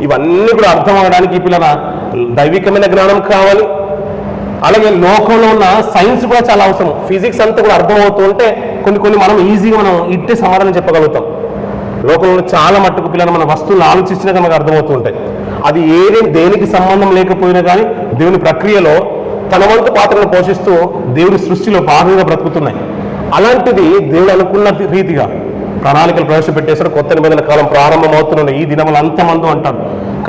ఇవన్నీ కూడా అర్థం అవడానికి పిల్లల దైవికమైన జ్ఞానం కావాలి. అలాగే లోకంలో ఉన్న సైన్స్ కూడా చాలా అవసరం. ఫిజిక్స్ అంతా కూడా అర్థమవుతూ ఉంటే కొన్ని మనం ఈజీగా మనం ఇట్టే సమాధానం చెప్పగలుగుతాం. లోకంలో చాలా మట్టుకు పిల్లలు మన వస్తువులను ఆలోచించినా మనకు అర్థమవుతూ ఉంటాయి. అది దేనికి సంబంధం లేకపోయినా కానీ దేవుని ప్రక్రియలో తన వంతు పాత్రను పోషిస్తూ దేవుని సృష్టిలో భాగంగా బ్రతుకుతున్నాయి. అలాంటిది దేవుడు అనుకున్న రీతిగా ప్రణాళికలు ప్రవేశపెట్టేశారు. కొత్త నిబంధన కాలం ప్రారంభమవుతున్న ఈ దినములు అంతమందు అంటాడు.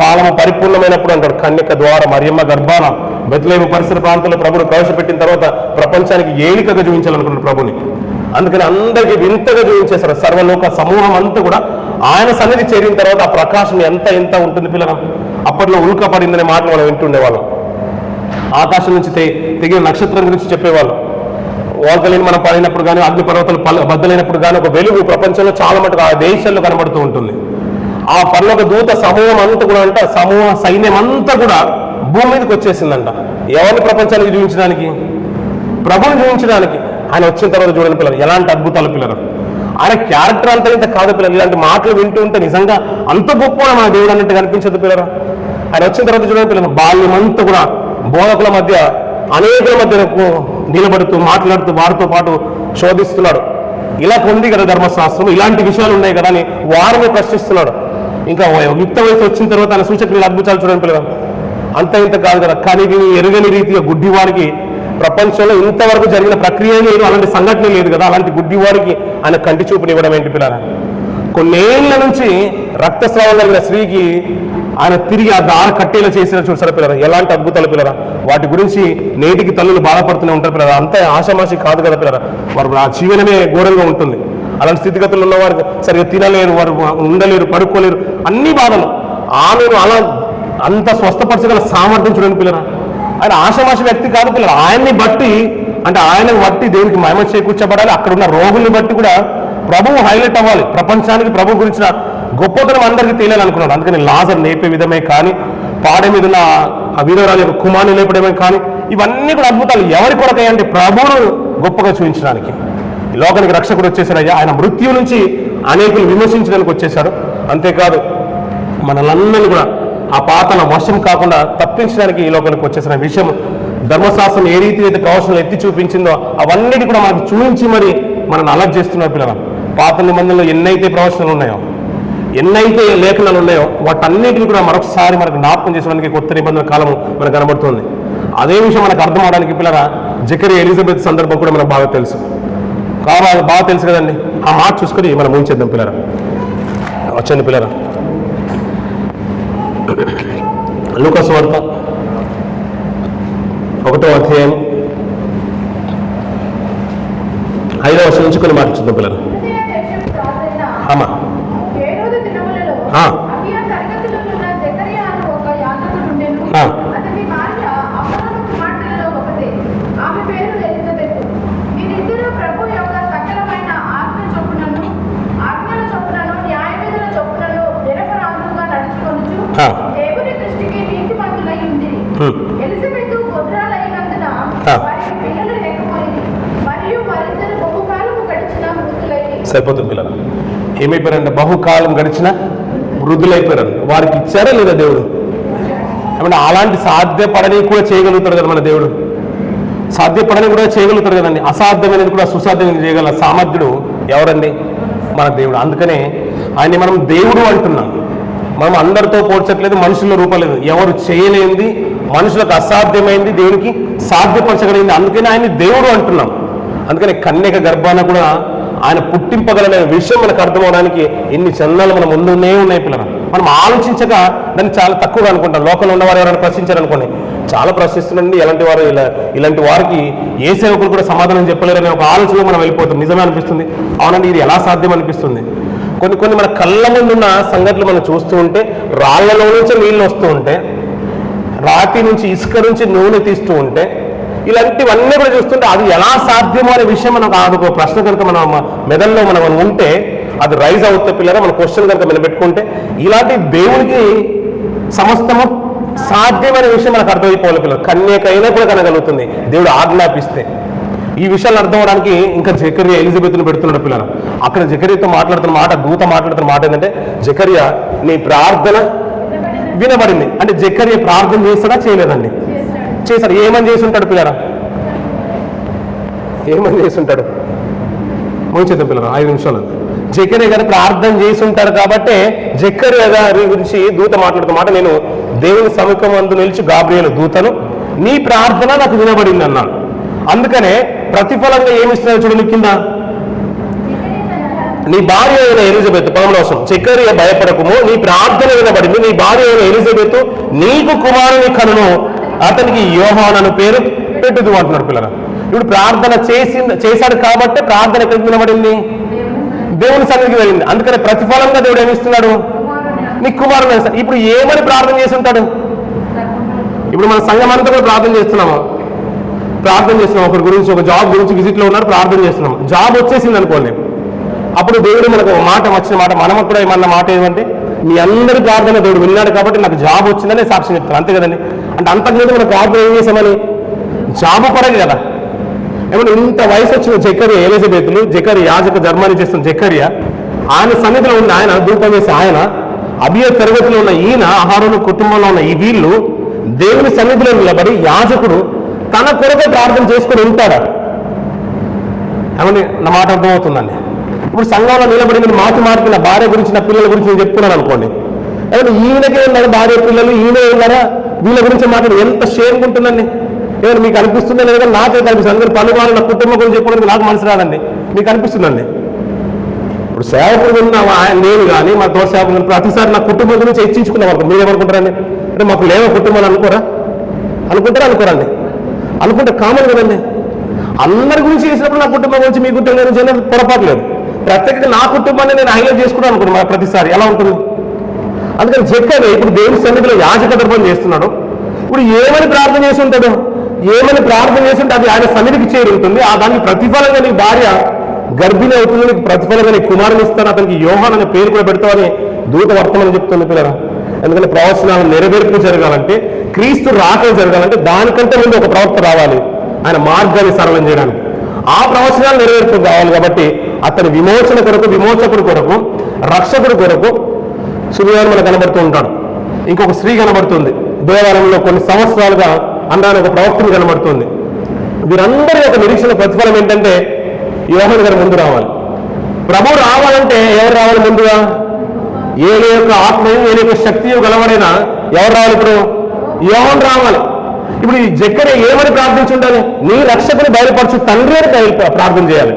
కాలం పరిపూర్ణమైనప్పుడు అంటాడు. కన్యక ద్వారా మరియమ్మ గర్భాన బెత్లెహేము పరిసర ప్రాంతంలో ప్రభుని ప్రవేశపెట్టిన తర్వాత ప్రపంచానికి ఏలికగా చూపించాలనుకున్నాడు ప్రభుని. అందుకని అందరికీ వింతగా చూపించేశారు. సర్వలోక సమూహం అంతా కూడా ఆయన సన్నిధి చేరిన తర్వాత ఆ ప్రకాశం ఎంత ఉంటుంది పిల్లలు. అప్పట్లో ఉల్క పడిందనే మాటలు మనం వింటుండేవాళ్ళం. ఆకాశం నుంచి తెగిన నక్షత్రం గురించి చెప్పేవాళ్ళు. వాల్కలేని మనం పడినప్పుడు కానీ అగ్నిపర్వతాలు బద్దలైనప్పుడు కానీ ఒక వెలుగు ప్రపంచంలో చాలా మటుకు ఆ దేశాల్లో కనబడుతూ ఉంటుంది. ఆ పర్లోక దూత సమూహం అంతా కూడా అంట, సమూహ సైన్యం అంతా కూడా భూమి మీదకి వచ్చేసిందంట. ఎవరిని ప్రపంచానికి చూపించడానికి? ప్రభుని చూపించడానికి. ఆయన వచ్చిన తర్వాత చూడండి పిల్లలు ఎలాంటి అద్భుతాలు పిల్లలు. ఆయన క్యారెక్టర్ అంతా ఇంత కాదు పిల్లలు. ఇలాంటి మాటలు వింటూ ఉంటే నిజంగా అంత గొప్ప మన దేవుడు అన్నట్టు కనిపించదు పిల్లలు. ఆయన వచ్చిన తర్వాత చూడండి పిల్లలు బాల్యం అంతా కూడా బోధకుల మధ్య అనేకుల మధ్య నిలబడుతూ మాట్లాడుతూ వారితో పాటు శోధిస్తున్నాడు. ఇలా పొంది కదా ధర్మశాస్త్రం, ఇలాంటి విషయాలు ఉన్నాయి కదా అని వారిని ప్రశ్నిస్తున్నాడు. ఇంకా యుక్త వయసు వచ్చిన తర్వాత ఆయన సూచక్రియలు అద్భుతాలు చూడండి పిల్లలు. అంత ఇంత కాదు కదా, కానీ ఎరుగని రీతిగా గుడ్డివాడికి ప్రపంచంలో ఇంతవరకు జరిగిన ప్రక్రియ లేదు, అలాంటి సంఘటన లేదు కదా. అలాంటి గుడ్డివాడికి ఆయన కంటి చూపునివ్వడం ఏంటి పిల్లల? కొన్నేళ్ల నుంచి రక్తస్రావం కలిగిన స్త్రీకి ఆయన తిరిగి ఆ దార కట్టేలా చేసిన చూసారు పిల్లరా. ఎలాంటి అద్భుతాలు పిల్లరా. వాటి గురించి నేటికి తల్లులు బాధపడుతూనే ఉంటారు పిల్లరా. అంతే ఆషామాషి కాదు కదా పిల్లరా. వారు ఆ జీవనమే ఘోరంగా ఉంటుంది. అలాంటి స్థితిగతులు ఉన్నవారు సరిగ్గా తినలేరు, వారు ఉండలేరు, పడుకోలేరు, అన్ని బాధలు. ఆమెను అలా అంత స్వస్థపరచగల సామర్థ్యం చూడండి పిల్లరా. ఆయన ఆషామాషి వ్యక్తి కాదు పిల్లరా. ఆయన్ని బట్టి అంటే ఆయనను బట్టి దేవునికి మహిమ చేకూర్చబడాలి. అక్కడ ఉన్న రోగుల్ని బట్టి కూడా ప్రభువు హైలైట్ అవ్వాలి. ప్రపంచానికి ప్రభు గురించిన గొప్పతనం అందరికీ తెలియాలనుకున్నాడు. అందుకని లాజర్ లేపే విధమే కానీ, పాడే మీద ఉన్న ఆ వీరరాజు యొక్క కుమారుని లేపడమే కానీ, ఇవన్నీ కూడా అద్భుతాలు ఎవరి కొరకై అంటే ప్రభువును గొప్పగా చూపించడానికి. ఈ లోకానికి రక్షకుడు వచ్చేసారయ్యా. ఆయన మృత్యు నుంచి అనేకులు విమర్శించడానికి వచ్చేశాడు. అంతేకాదు మనలందరినీ కూడా ఆ పాతన వశం కాకుండా తప్పించడానికి ఈ లోకానికి వచ్చేసిన విషయం ధర్మశాస్త్రం ఏ రీతి అయితే ప్రవచనాలు ఎత్తి చూపించిందో అవన్నిటి కూడా మనకు చూపించి మరి మనల్ని అలర్ట్ చేస్తున్నారు పిల్లలు. పాత నిబంధనలో ఎన్నైతే ప్రవచనాలు ఉన్నాయో, ఎన్నైతే లేఖనాలు ఉన్నాయో వాటన్నిటిని కూడా మరొకసారి మనకు జ్ఞాపకం చేసడానికి కొత్త నిబంధన కాలం మనకు కనబడుతుంది. అదే విషయం మనకు అర్థం అవడానికి పిల్లల జకరియా ఎలిజబెత్ సందర్భం కూడా మనకు బాగా తెలుసు. బాగా తెలుసు కదండి. ఆ మాట చూసుకొని మనం ఊహించేద్దాం పిల్లరా. వచ్చండి పిల్లరా. లూకా సువార్త 1వ అధ్యాయం 5వ వచనం నుంచి కొన్ని మాట చూద్దాం పిల్లరా. అమ్మా సరిపోతుంది పిల్లలు. ఏమైపోయారంటే బహుకాలం గడిచిన వృద్ధులైపోయారు. వారికి ఇచ్చారా లేదా దేవుడు? ఏమంటే అలాంటి సాధ్యపడని కూడా చేయగలుగుతాడు కదా మన దేవుడు. సాధ్యపడని కూడా చేయగలుగుతారు కదండి. అసాధ్యమైనది కూడా సుసాధ్యమైనది చేయగల సామర్థ్యుడు ఎవరండి? మన దేవుడు. అందుకనే ఆయన్ని మనం దేవుడు అంటున్నాం. మనం అందరితో పోల్చట్లేదు, మనుషుల్లో రూపలేదు. ఎవరు చేయలేనిది, మనుషులకు అసాధ్యమైంది దేవునికి సాధ్యపరచగలిగింది. అందుకని ఆయన్ని దేవుడు అంటున్నాం. అందుకని కన్యక గర్భాన కూడా ఆయన పుట్టింపగలనే విషయం మనకు అర్థమవడానికి ఎన్ని చందాలు మన ముందునే ఉన్నాయి పిల్లలు. మనం ఆలోచించక దాన్ని చాలా తక్కువగా అనుకుంటాం. లోకంలో ఉన్నవారు ఎవరైనా ప్రశ్నించారనుకోండి, చాలా ప్రశ్నిస్తుండండి, ఇలాంటి వారికి ఏ సేవకులు కూడా సమాధానం చెప్పలేరనే ఒక ఆలోచనలో మనం వెళ్ళిపోతాం. నిజమే అనిపిస్తుంది, అవునండి ఇది ఎలా సాధ్యం అనిపిస్తుంది. కొన్ని మన కళ్ళ ముందున్న సంఘటనలు మనం చూస్తూ ఉంటే, రాళ్లలో నుంచి నీళ్ళు వస్తూ ఉంటే, రాతి నుంచి ఇసుక నుంచి నూనె తీస్తూ ఉంటే, ఇలాంటివన్నీ కూడా చూస్తుంటే అది ఎలా సాధ్యమో అనే విషయం మనకు ఒక ప్రశ్న కనుక మన మెదల్లో మనం ఉంటే అది రైజ్ అవుతే పిల్లలు మన క్వశ్చన్ కనుక మనం పెట్టుకుంటే, ఇలాంటి దేవునికి సమస్తము సాధ్యమైన విషయం మనకు అర్థమైపోవాలి పిల్లలు. కన్యకైనా కూడా కనగలుగుతుంది దేవుడు ఆజ్ఞాపిస్తే. ఈ విషయాలు అర్థం అవడానికి ఇంకా జకర్యా ఎలిజబెత్ను పెడుతున్నాడు పిల్లలు. అక్కడ జకర్యాతో మాట్లాడుతున్న మాట, దూత మాట్లాడుతున్న మాట ఏంటంటే, జకర్యా నీ ప్రార్థన వినబడింది. అంటే జకర్యా ప్రార్థన చేస్తాడా చేయలేదండి? చేశాడు. ఏమని చేసి ఉంటాడు పిల్లరా? ఏమని చేసి ఉంటాడు? మంచిది పిల్లరా, 5 నిమిషాలు. జకర్యా గారు ప్రార్థన చేసి ఉంటారు కాబట్టి జకర్యా గారి గురించి దూత మాట్లాడుతున్న మాట, నేను దేవుని సముఖం అందు నిలిచి గాబ్రియేలు దూతను, నీ ప్రార్థన నాకు వినబడింది అన్నాడు. అందుకనే ప్రతిఫలంగా ఏమిస్తున్నాడు చూడండి కింద, నీ భార్య అయిన ఎలిజబెత్ 11 జకర్యా భయపడకుము, నీ ప్రార్థన వినబడింది, నీ భార్య అయిన ఎలిజబెత్ నీకు కుమారుని కనును, అతనికి యోహాను పేరు పెట్టుదు అంటున్నాడు పిల్లలు. ఇప్పుడు ప్రార్థన చేశాడు కాబట్టి ప్రార్థన ఎక్కడికి వినబడింది? దేవుని సన్నిధికి వెళ్ళింది. అందుకని ప్రతిఫలంగా దేవుడు ఏమిస్తున్నాడు? నీ కుమారుని వేస్తాడు. ఇప్పుడు ఏమని ప్రార్థన చేసి ఉంటాడు? ఇప్పుడు మన సంఘం అంతా కూడా ప్రార్థన చేస్తున్నాం. ఒకరి గురించి, ఒక జాబ్ గురించి విజిట్లో ఉన్నారు, ప్రార్థన చేస్తున్నాం. జాబ్ వచ్చేసింది అనుకోండి, అప్పుడు దేవుడు మనకు మాట వచ్చిన మాట, మనం కూడా ఏమన్నా మాట ఏమంటే, మీ అందరి ప్రార్థన దేవుడు విన్నాడు కాబట్టి నాకు జాబ్ వచ్చిందని సాక్ష్యం చెప్తాను. అంతే కదండి. అంటే అంతకుముందు మన ప్రార్థన ఏం చేసామని? జాబు పరగ కదా. ఏమన్నా ఇంత వయసు వచ్చిన జకర్యా ఎలిజబెత్లు, జకర్యా యాజక ధర్మాన్ని చేస్తున్న జకర్యా, ఆయన సన్నిధిలో ఉన్న ఆయన, ధూపం వేసి ఆయన, అభియ తరగతిలో ఉన్న ఈయన, ఆహారంలో కుటుంబంలో ఉన్న ఈ వీళ్ళు దేవుని సన్నిధిలో నిలబడి యాజకుడు తన కొరకే ప్రార్థన చేసుకుని ఉంటాడా? ఏమని నా మాట అర్థమవుతుందండి. ఇప్పుడు సంఘంలో నిలబడి నేను మార్చి నా భార్య గురించి, నా పిల్లల గురించి నేను చెప్తున్నాను అనుకోండి, ఏమన్నా ఈయనకే ఉన్నారా భార్య పిల్లలు, ఈయనే ఉన్నారా, వీళ్ళ గురించి మాట్లాడి ఎంత షేమ్ ఉంటుందండి. ఏమైనా మీకు అనిపిస్తుందా లేదా? నాకైతే అనిపిస్తుంది. అందరూ పనువారు నా కుటుంబం గురించి చెప్పడానికి నాకు మనసు రాదండి, మీకు అనిపిస్తుందండి. ఇప్పుడు సేవకుడు ఉన్న నేను కానీ మా తోట సేవకులు ప్రతిసారి నా కుటుంబం గురించి హెచ్చించుకున్నాం అనుకో, మీరేమనుకుంటారండి? అంటే మాకు లేవ కుటుంబాలు అనుకోరండి. అనుకుంటే కామన్ కదండి. అందరి గురించి చేసినప్పుడు నా కుటుంబం గురించి, మీ కుటుంబం గురించి పొరపాటు లేదు. ప్రత్యేకంగా నా కుటుంబాన్ని నేను హైలైట్ చేసుకుంటాను అనుకున్నాను ప్రతిసారి. ఎలా ఉంటుంది? అందుకని జకర్యా ఇప్పుడు దేవుని సన్నిధిలో యాజక ధర్మం చేస్తున్నాడు. ఇప్పుడు ఏమని ప్రార్థన చేసి ఉంటాడు? ఏమని ప్రార్థన చేసి ఉంటే అది ఆయన సన్నిధికి చేరి ఉంటుంది. ఆ దానికి ప్రతిఫలంగా నీ భార్య గర్భిణి అవుతుంది, నీకు ప్రతిఫలంగా నీ కుమారుని ఇస్తాను, అతనికి యోహాను అనే పేరు కూడా పెడతామని దూత వర్తమానం చెప్తుంది పిల్లరా. ఎందుకంటే ప్రవచనాలు నెరవేర్పు జరగాలంటే, క్రీస్తు రాకలు జరగాలంటే దానికంటే ముందు ఒక ప్రవక్త రావాలి ఆయన మార్గాన్ని సరళం చేయడానికి. ఆ ప్రవచనాలు నెరవేర్పు కావాలి కాబట్టి అతని విమోచన కొరకు, విమోచకుడి కొరకు, రక్షకుడి కొరకు సువిధానం మనకు కనబడుతూ ఉంటాడు. ఇంకొక స్త్రీ కనబడుతుంది దేవాలయంలో కొన్ని సంవత్సరాలుగా అన్నాను, ఒక ప్రవక్తని కనబడుతుంది. వీరందరి యొక్క నిరీక్షణ ప్రతిఫలం ఏంటంటే యోహాను గారు ముందు రావాలి. ప్రభు రావాలంటే ఎవరు రావాలి ముందుగా? ఏలి యొక్క ఆత్మయు ఏలి యొక్క శక్తియు గలవాడైనా ఎవరు రావాలి? ఇప్పుడు యోహాను రావాలి. ఇప్పుడు ఈ జకర్యా ఏమని ప్రార్థించి ఉండాలి? నీ రక్షకుని బయలుపరచు తండ్రి అని ప్రార్థన చేయాలి.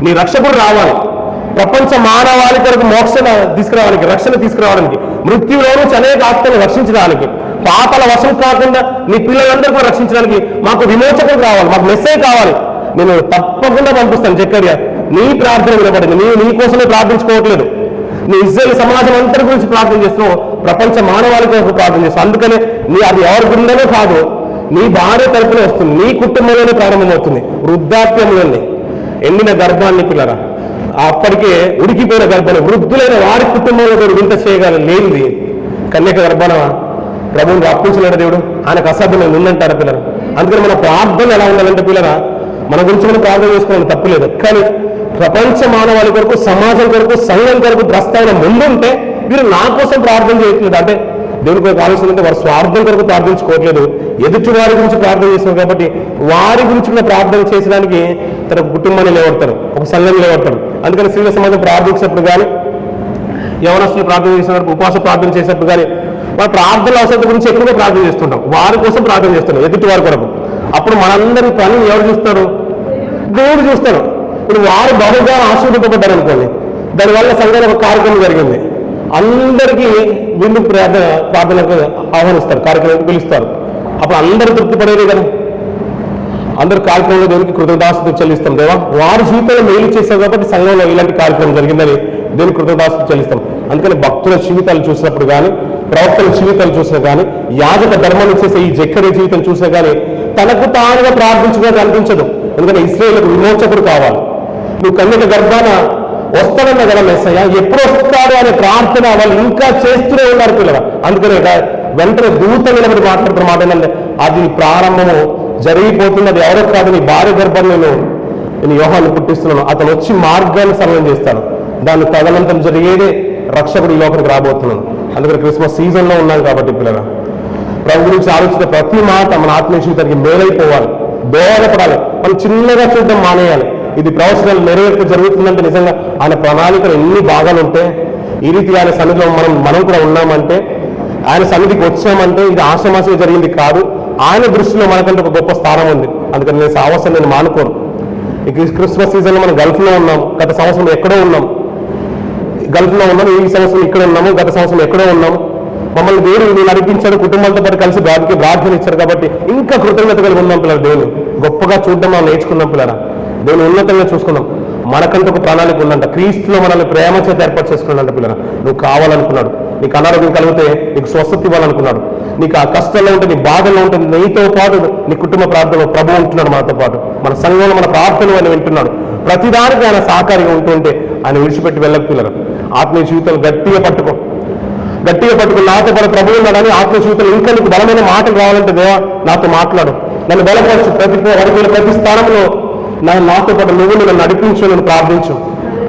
నీ రక్షకుడు రావాలి, ప్రపంచ మానవాళి కొరకు మోక్షణ తీసుకురావడానికి, రక్షణ తీసుకురావడానికి, మృత్యులో నుంచి అనేక ఆత్మలను రక్షించడానికి, పాపల వశం కాకుండా నీ పిల్లలందరూ కూడా రక్షించడానికి మాకు విమోచకుడు కావాలి, మాకు మెస్సేజ్ కావాలి. నేను తప్పకుండా పంపిస్తాను. జకర్యా నీ ప్రార్థన వినబడింది. నీ కోసమే ప్రార్థించుకోవట్లేదు, నీ ఇజ్రాయేల్ సమాజం అంతటి గురించి ప్రార్థన చేస్తున్నావు, ప్రపంచ మానవాళి కొరకు ప్రార్థన చేస్తావు. అందుకనే అది ఎవరి గుండెనే కాదు, నీ భార్య తరపునే వస్తుంది, నీ కుటుంబంలోనే ప్రారంభమవుతుంది. వృద్ధాప్యంలోనే ఎండిన గర్భాన్ని పిల్లరా, అప్పటికే ఉడికిపోయిన గర్భాన్ని వృద్ధులైన వారి కుటుంబంలో కూడా వింత చేయగలేనిది కన్యక గర్భాన ప్రభువుని రప్పించలేడు దేవుడు. ఆయనకు అసాధ్యమైన ఉందంటారా పిల్లరా? అందుకని మన ప్రార్థన ఎలా ఉండాలంటే పిల్లరా, మన గురించి మనం ప్రార్థన చేసుకోవడం తప్పులేదు, కానీ ప్రపంచ మానవాళి కొరకు, సమాజం కొరకు, సంఘం కొరకు ప్రస్తావన ముందుంటే వీరు నా కోసం ప్రార్థన చేయట్లేదు. అంటే దేవుడి కొరకు ఆలోచన ఉంటే వారు స్వార్థం కొరకు ప్రార్థించుకోవట్లేదు, ఎదుటి వారి గురించి ప్రార్థన చేస్తున్నాడు కాబట్టి వారి గురించి కూడా ప్రార్థన చేసడానికి తన కుటుంబాన్ని లేవడతారు, ఒక సంఘం లేవడతారు. అందుకని స్త్రీల సమాజం ప్రార్థించినప్పుడు కానీ, యవనస్తులు ప్రార్థన చేసినప్పుడు, ఉపవాస ప్రార్థన చేసినప్పుడు కానీ వాళ్ళ ప్రార్థనల అవసరం గురించి ఎక్కువగా ప్రార్థన చేస్తుంటాం. వారి కోసం ప్రార్థన చేస్తున్నాం, ఎదుటి వారి కొరకు. అప్పుడు మనందరి పని ఎవరు చూస్తారు? దేవుడు చూస్తాడు. ఇప్పుడు వారు బహుగా ఆశీర్వదింపబడ్డారు అనుకోండి, దానివల్ల సంఘంలో ఒక కార్యక్రమం జరిగింది, అందరికీ వీళ్ళు ప్రార్థనకు ఆహ్వానిస్తారు, కార్యక్రమానికి పిలుస్తారు. అప్పుడు అందరూ తృప్తి పడేదే కదా. అందరు కార్యక్రమంలో దేవునికి కృతజ్ఞతాస్తుతి చెల్లిస్తాం. దేవా వారి జీవితంలో మేలు చేశారు కాబట్టి సంఘంలో ఇలాంటి కార్యక్రమం జరిగిందని దేవునికి కృతజ్ఞతాస్తుతి చెల్లిస్తాం. అందుకని భక్తుల జీవితాలు చూసినప్పుడు కానీ, ప్రవక్తల జీవితాలు చూసినా కానీ, యాజక ధర్మాన్ని చేసే ఈ జక్కరి జీవితం చూసినా కానీ తనకు తానుగా ప్రార్థించుకోవడం అనిపించదు. ఎందుకంటే ఇశ్రాయేలుకు విమోచకుడు కావాలి. నువ్వు కన్యక గర్భాన వస్తాడన్న కదా మెస్సయ్య, ఎప్పుడు వస్తాడు అనే ప్రార్థన వాళ్ళు ఇంకా చేస్తూనే ఉన్నారు పిల్లలు. అందుకనే వెంటనే దూత నిలబడి మాట్లాడుతున్న మాట ఏంటంటే, అది ప్రారంభము జరిగిపోతున్నది ఎవరో కాదు, నీ భార్య గర్భంలో నేను యోహాన్ని పుట్టిస్తున్నాను, అతను వచ్చి మార్గాన్ని సరళం చేస్తాను, దాన్ని తదనంతరం జరిగేదే రక్షకుడు ఈ లోపలికి రాబోతున్నాను. అందుకని క్రిస్మస్ సీజన్లో ఉన్నాం కాబట్టి పిల్లల ప్రభు గురించి ఆలోచించే ప్రతి మాట మన ఆత్మీయ జీవితానికి మేలైపోవాలి, దోహదపడాలి. మనం చిన్నగా చూడడం మానేయాలి. ఇది ప్రవచనాలు నెరవేర్పు జరుగుతుందంటే నిజంగా ఆయన ప్రణాళికలు ఎన్ని భాగాలు ఉంటే, ఈ రీతి ఆయన సన్నిధిలో మనం కూడా ఉన్నామంటే, ఆయన సన్నిధికి వచ్చామంటే ఇది ఆశమాసగా జరిగింది కాదు. ఆయన దృష్టిలో మనకంటే ఒక గొప్ప స్థానం ఉంది. అందుకని నేను సాహసం నేను మానుకోను. ఈ క్రిస్మస్ సీజన్లో మనం గల్ఫ్లో ఉన్నాం, గత సంవత్సరం ఎక్కడో ఉన్నాం, గల్ఫ్లో ఉన్నాం, ఈ సంవత్సరం ఇక్కడ ఉన్నాము, గత సంవత్సరం ఎక్కడో ఉన్నాము. మమ్మల్ని దేవుడు నేను నడిపించాడు, కుటుంబాలతో పాటు కలిసి గాడికి ప్రార్థన ఇచ్చారు కాబట్టి ఇంకా కృతజ్ఞత కలిగి ఉన్నాం పిల్లలు. దేవుని గొప్పగా చూడడం మనం నేర్చుకున్నాం పిల్లరా. దేవుని ఉన్నతంగా చూసుకుందాం. మనకంటూ ఒక ప్రణాళిక ఉందంట. క్రీస్తులో మనల్ని ప్రేమ చేత ఏర్పాటు చేసుకున్నాడంట పిల్లరా. నువ్వు కావాలనుకున్నాడు, నీకు అనారోగ్యం కలిగితే నీకు స్వస్థత ఇవ్వాలనుకున్నాడు, నీకు ఆ కష్టంలో ఉంటే, నీ బాధల్లో ఉంటే నీతో పాటు నీ కుటుంబ ప్రార్థనలో ప్రభు ఉంటున్నాడు, మనతో పాటు మన సంఘంలో మన ప్రార్థనలు ఆయన వింటున్నాడు. ప్రతిదానికి ఆయన సహకారిగా ఉంటుంటే ఆయన విడిచిపెట్టి వెళ్ళక పిల్లలు. ఆత్మీయ జీవితాలు గట్టిగా పట్టుకో, నాతో పాటు ప్రభు ఉన్నాడని ఆత్మీయ జీవితంలో ఇంకా నీకు బలమైన మాటలు రావాలంటే దేవా నాతో మాట్లాడు, నన్ను బలపరచు, ప్రతి స్థానంలో నాతో పాటు నువ్వు నన్ను నడిపించు, నన్ను ప్రార్థించు.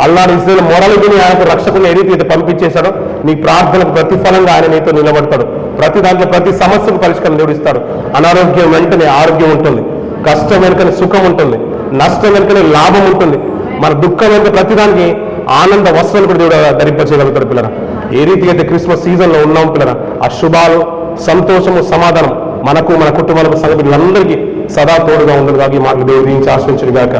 అల్లాడు ఇశ్రాయేలు మొరలు విని ఆయనకు రక్షకుని ఏ రీతి అయితే పంపించేశాడో నీ ప్రార్థనకు ప్రతిఫలంగా ఆయన నీతో నిలబడతాడు. ప్రతి దాంట్లో ప్రతి సమస్యకు పరిష్కారం దేవుడిస్తాడు. అనారోగ్యం వెంటనే ఆరోగ్యం ఉంటుంది, కష్టం వెనుకనే సుఖం ఉంటుంది, నష్టం వెనుకనే లాభం ఉంటుంది, మన దుఃఖం వెనుక ప్రతిదానికి ఆనంద వస్త్రాలు కూడా దేవుడు ధరింపచేయగలుగుతాడు పిల్లరా. ఏ రీతి అయితే క్రిస్మస్ సీజన్లో ఉన్నాం పిల్లరా, ఆ శుభాలు, సంతోషము, సమాధానం మనకు, మన కుటుంబాలకు, సంగతులందరికీ సదా తోడుగా ఉండదు కాక ఈ మాటలు దేవుడు దీనికి ఆశ్రయించడు గాక.